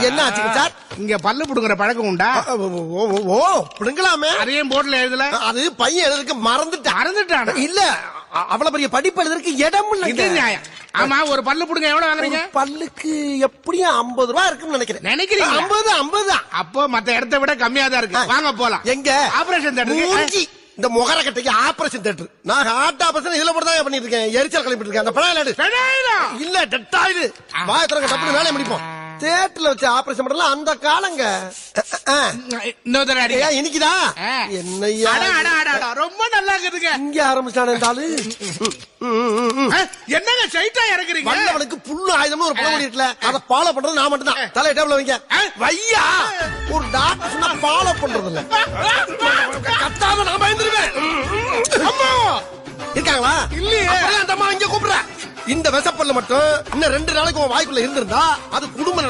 என்ன ஆச்சுங்க சார்? இங்க பல்லு புடுங்குற பழக்கம் உண்டா? ஓ பிடுங்கலாமே. அதையும் போர்டுல எழுதல. அது பையன் எழுதுறதுக்கு மறந்துட்டான். இல்ல அவ்வளவு பெரிய படிப்பு எழுதுறதுக்கு இடம் இல்ல. நியாயம். ஆமா, ஒரு பல்லு புடுங்க எவ்வளவு வாங்குறீங்க? பல்லுக்கு எப்படியும் 50 ரூபாய் இருக்குன்னு நினைக்கிறீங்க? 50 அப்போ மத்த இடத்தை விட கம்மியா தான் இருக்கு. வாங்க போலாம். எங்க? ஆபரேஷன் தேட்டருக்கு. இந்த முகர கட்டைக்கு ஆபரேஷன் தேட்டர். நான் ஹார்ட் ஆபரேஷன் இதுல மட்டும் தான் பண்ணிட்டு இருக்கேன். எரிச்சல் கிளம்பிட்டு இருக்கேன். அந்த பழைய இல்ல டெட்டாயில் வாயத்திரங்க தப்பு வேலையை முடிப்போம். தேட்டர்ல வச்சு ஆபரேஷன் பண்ணலாம் அந்த காலங்க. இன்னைக்குதா என்னையா ரொம்ப நல்லா இருக்குதுங்க. இங்க ஆரம்பிச்சானே இருந்தாலு என்னங்க சைட்டா இறக்குறீங்க? வல்லவனுக்கு புல்லு ஆயுதம்னு ஒரு பழமொழி இருக்குல்ல, அதை ஃபாலோ பண்றது நான் மட்டும் தான். தலையை டேபிள்ல வைங்க. வையா ஒரு டாக்டர் சொன்னா ஃபாலோ பண்றது இல்ல. கத்தாம நான் பயந்துருவேன். அம்மா இருக்காங்களா? இல்லையே. அந்த அம்மா இங்க கூப்பிடுற. இந்த விசப்பல்ல மட்டும் இன்னும் 2 நாளைக்கு உன் வாய்ப்புல இருந்திருந்தா அது குடும்ப